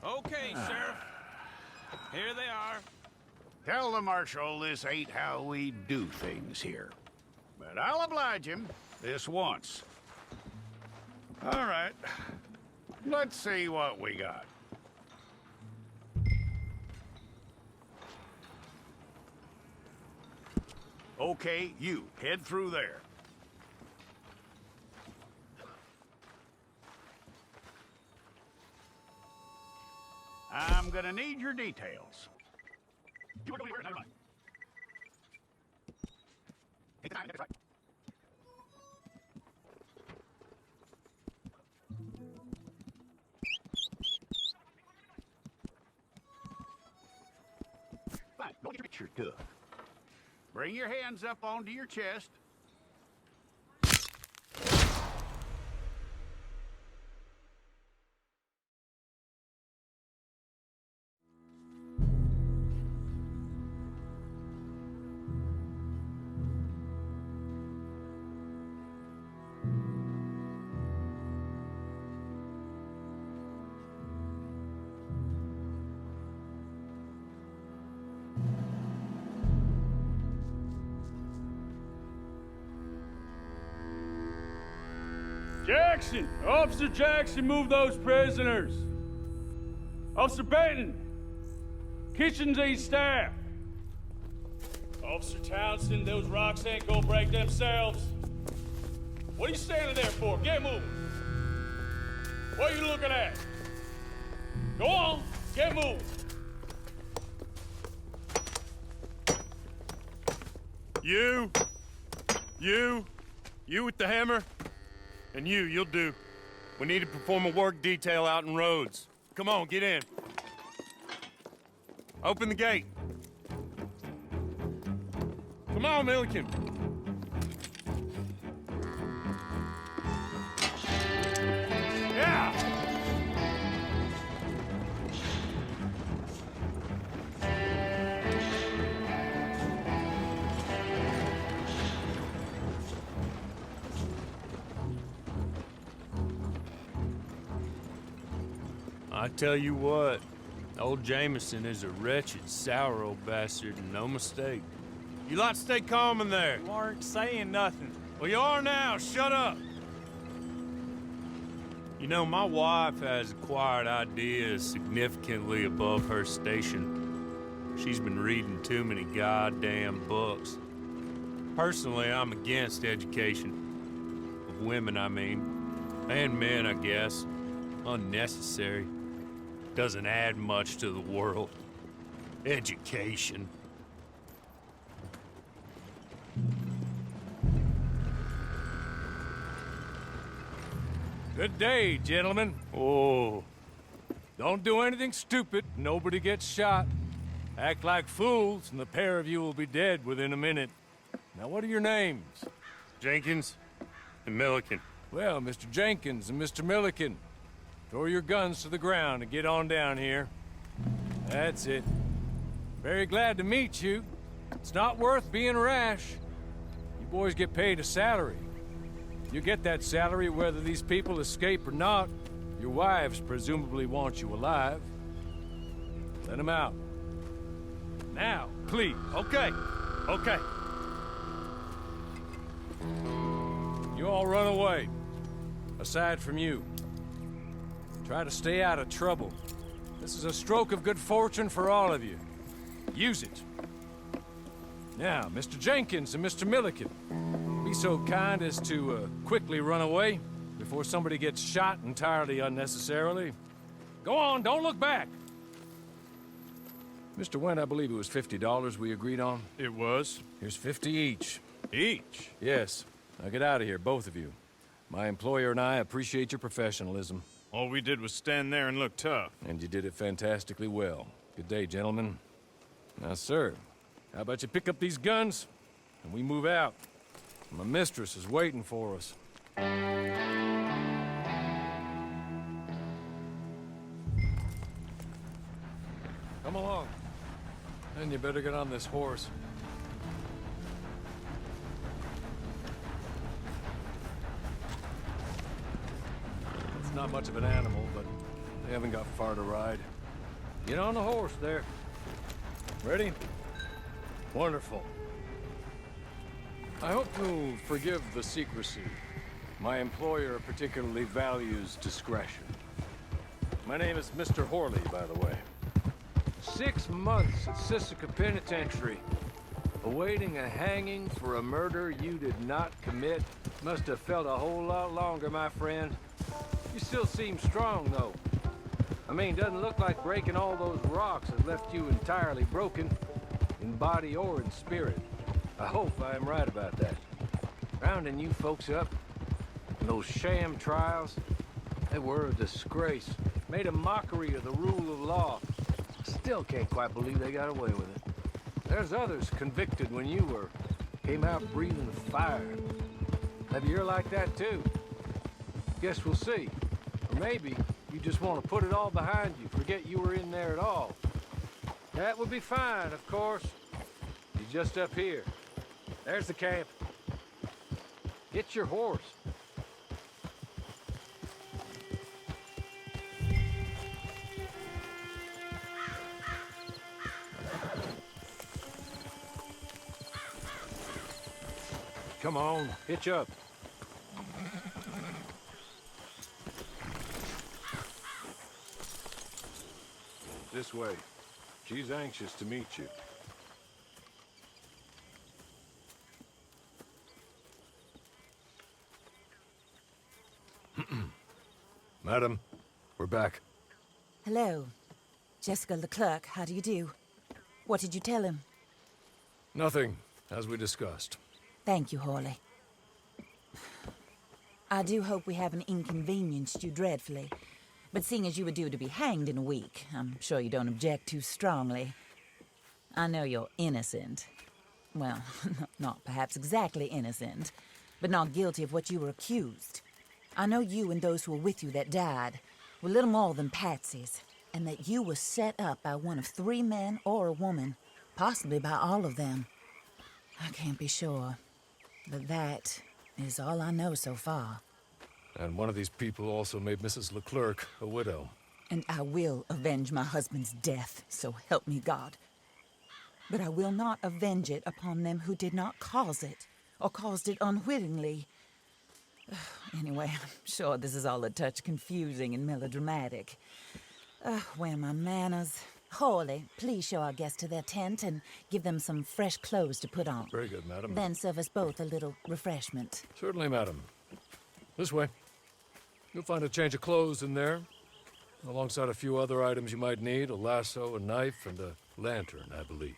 Okay, Sheriff. Here they are. Tell the Marshal this ain't how we do things here. But I'll oblige him this once. All right. Let's see what we got. Okay, you head through there. I'm gonna need your details. Fine, go get your picture took. Bring your hands up onto your chest. Jackson! Officer Jackson, move those prisoners! Officer Benton! Kitchens aid staff! Officer Townsend, those rocks ain't gonna break themselves. What are you standing there for? Get moving! What are you looking at? Go on, get moving! You with the hammer? And you'll do. We need to perform a work detail out in Rhodes. Come on, get in. Open the gate. Come on, Milliken. Yeah! I tell you what, old Jameson is a wretched, sour old bastard, and no mistake. You lot stay calm in there. You aren't saying nothing. Well, you are now. Shut up. You know, my wife has acquired ideas significantly above her station. She's been reading too many goddamn books. Personally, I'm against education. Of women, I mean. And men, I guess. Unnecessary. Doesn't add much to the world. Education. Good day, gentlemen. Oh. Don't do anything stupid. Nobody gets shot. Act like fools, and the pair of you will be dead within a minute. Now, what are your names? Jenkins and Milliken. Well, Mr. Jenkins and Mr. Milliken, throw your guns to the ground and get on down here. That's it. Very glad to meet you. It's not worth being rash. You boys get paid a salary. You get that salary whether these people escape or not. Your wives presumably want you alive. Let them out. Now, please. Okay. You all run away. Aside from you. Try to stay out of trouble. This is a stroke of good fortune for all of you. Use it. Now, Mr. Jenkins and Mr. Milliken, be so kind as to quickly run away before somebody gets shot entirely unnecessarily. Go on, don't look back. Mr. Wendt, I believe it was $50 we agreed on. It was. Here's 50 each. Each? Yes. Now get out of here, both of you. My employer and I appreciate your professionalism. All we did was stand there and look tough. And you did it fantastically well. Good day, gentlemen. Now, sir, how about you pick up these guns, and we move out? My mistress is waiting for us. Come along. Then you better get on this horse. It's not much of an animal, but they haven't got far to ride. Get on the horse there. Ready? Wonderful. I hope you'll forgive the secrecy. My employer particularly values discretion. My name is Mr. Horley, by the way. 6 months at Sisika Penitentiary, awaiting a hanging for a murder you did not commit. Must have felt a whole lot longer, my friend. You still seem strong, though. I mean, doesn't look like breaking all those rocks has left you entirely broken, in body or in spirit. I hope I am right about that. Rounding you folks up, and those sham trials, they were a disgrace. Made a mockery of the rule of law. Still can't quite believe they got away with it. There's others convicted when you were. Came out breathing fire. Maybe you're like that too. Guess we'll see. Or maybe you just want to put it all behind you, forget you were in there at all. That would be fine, of course. You're just up here. There's the camp. Get your horse. Come on, hitch up. This way. She's anxious to meet you. Madam, we're back. Hello. Jessica Leclerc, how do you do? What did you tell him? Nothing, as we discussed. Thank you, Horley. I do hope we haven't inconvenienced you dreadfully. But seeing as you were due to be hanged in a week, I'm sure you don't object too strongly. I know you're innocent. Well, not perhaps exactly innocent, but not guilty of what you were accused. I know you and those who were with you that died were little more than patsies, and that you were set up by one of 3 men or a woman, possibly by all of them. I can't be sure, but that is all I know so far. And one of these people also made Mrs. Leclerc a widow. And I will avenge my husband's death, so help me God. But I will not avenge it upon them who did not cause it, or caused it unwittingly. Anyway, I'm sure this is all a touch confusing and melodramatic. Where are my manners? Horley, please show our guests to their tent and give them some fresh clothes to put on. Very good, madam. Then serve us both a little refreshment. Certainly, madam. This way. You'll find a change of clothes in there, alongside a few other items you might need, a lasso, a knife, and a lantern, I believe.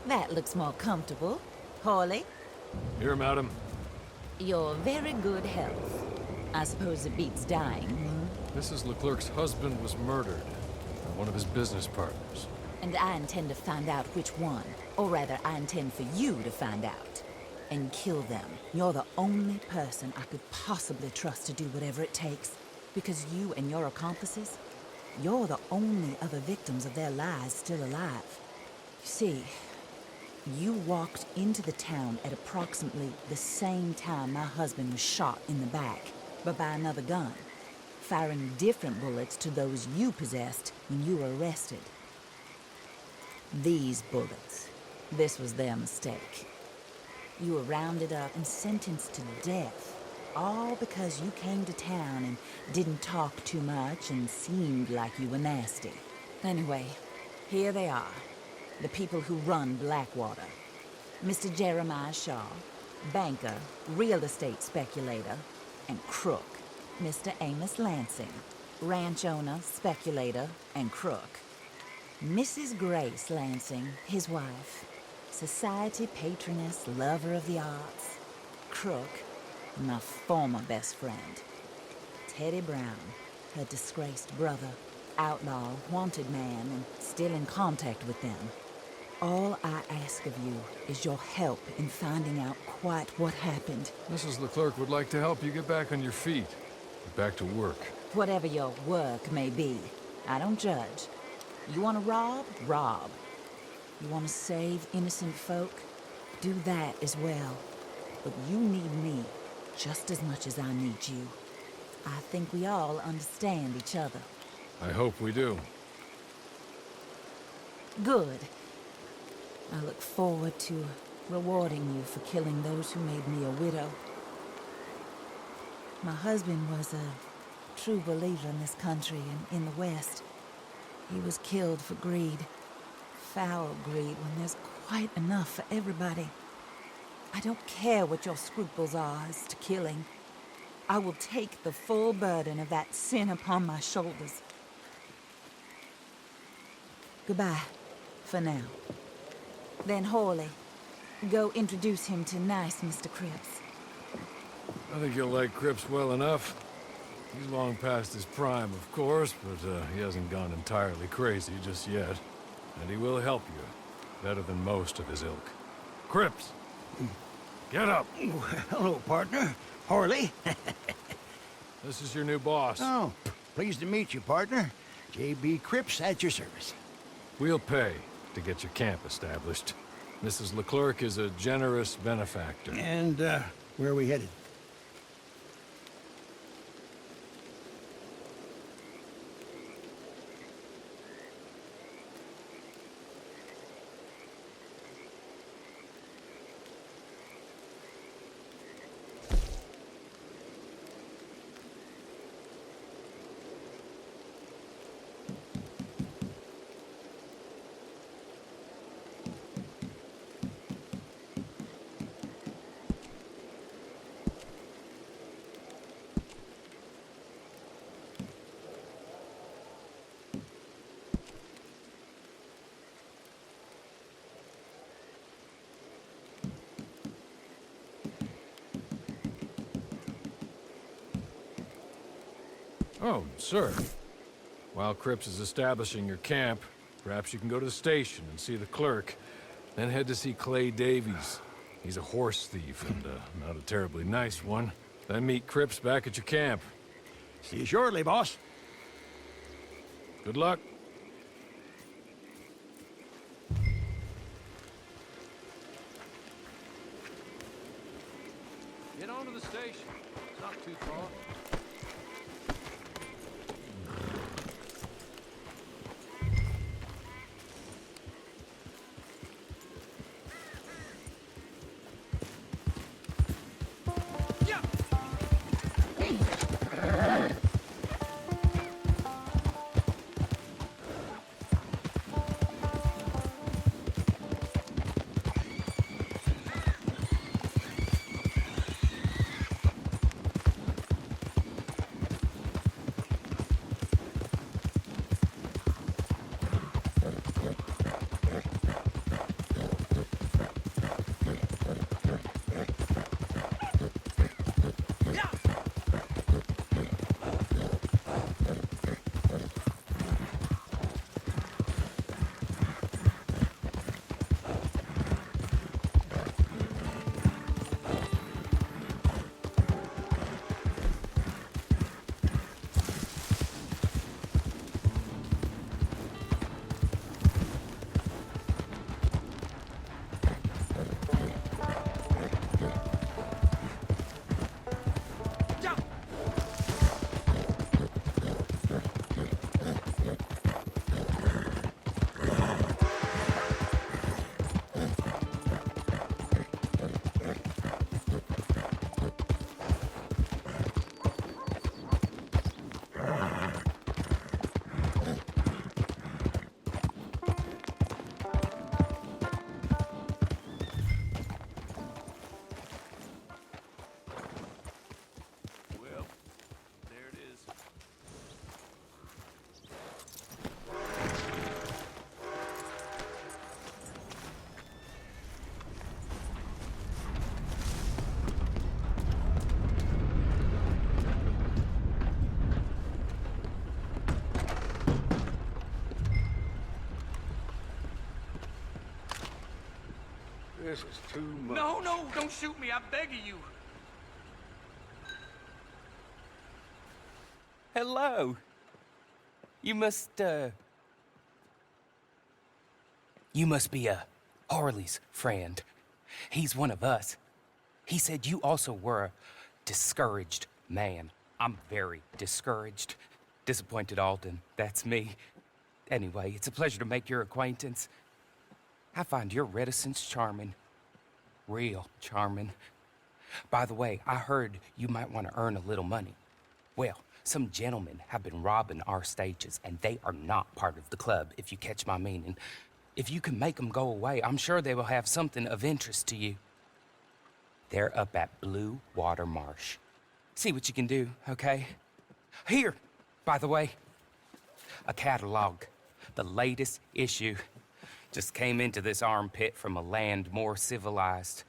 That looks more comfortable. Horley, Here, madam. you're very good health. I suppose it beats dying. Mrs. Leclerc's husband was murdered by one of his business partners. And I intend to find out which one. Or rather, I intend for you to find out. And kill them. You're the only person I could possibly trust to do whatever it takes. Because you and your accomplices, you're the only other victims of their lies still alive. You see, you walked into the town at approximately the same time my husband was shot in the back, but by another gun, firing different bullets to those you possessed when you were arrested. These bullets, this was their mistake. You were rounded up and sentenced to death, all because you came to town and didn't talk too much and seemed like you were nasty. Anyway, here they are. The people who run Blackwater. Mr. Jeremiah Shaw, banker, real estate speculator, and crook. Mr. Amos Lansing, ranch owner, speculator, and crook. Mrs. Grace Lansing, his wife, society patroness, lover of the arts, crook, and my former best friend. Teddy Brown, her disgraced brother. outlaw, wanted man, and still in contact with them. All I ask of you is your help in finding out quite what happened. Mrs. Leclerc would like to help you get back on your feet. Get back to work. Whatever your work may be, I don't judge. You want to rob? Rob. You want to save innocent folk? Do that as well. But you need me just as much as I need you. I think we all understand each other. I hope we do. Good. I look forward to rewarding you for killing those who made me a widow. My husband was a true believer in this country and in the West. He was killed for greed. Foul greed when there's quite enough for everybody. I don't care what your scruples are as to killing. I will take the full burden of that sin upon my shoulders. Goodbye, for now. Then Hawley, go introduce him to nice Mr. Cripps. I think you'll like Cripps well enough. He's long past his prime, of course, but he hasn't gone entirely crazy just yet. And he will help you, better than most of his ilk. Cripps! Get up! Hello, partner. Harley. This is your new boss. Oh, pleased to meet you, partner. J.B. Cripps at your service. We'll pay to get your camp established. Mrs. Leclerc is a generous benefactor. And, where are we headed? Oh, sir. While Cripps is establishing your camp, perhaps you can go to the station and see the clerk, then head to see Clay Davies. He's a horse thief and not a terribly nice one. Then meet Cripps back at your camp. See you shortly, boss. Good luck. Get on to the station. It's not too far. This is too much. No, no, don't shoot me. I beg of you. Hello. You must be Harley's friend. He's one of us. He said you also were a discouraged man. I'm very discouraged. Disappointed Alden, that's me. Anyway, it's a pleasure to make your acquaintance. I find your reticence charming. Real charming. By the way, I heard you might want to earn a little money. Well, some gentlemen have been robbing our stages, and they are not part of the club, if you catch my meaning. If you can make them go away, I'm sure they will have something of interest to you. They're up at Blue Water Marsh. See what you can do, okay? Here, by the way, a catalog. The latest issue. Just came into this armpit from a land more civilized.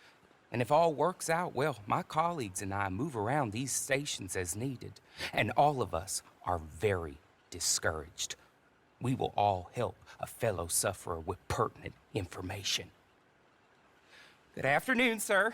And if all works out, well, my colleagues and I move around these stations as needed. And all of us are very discouraged. We will all help a fellow sufferer with pertinent information. Good afternoon, sir.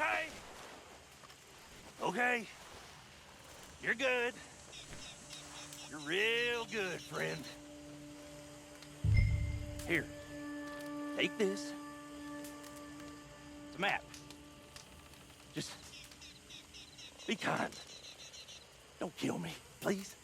okay? Okay. You're good. You're real good, friend. Here. Take this. It's a map. Just be kind. Don't kill me, please.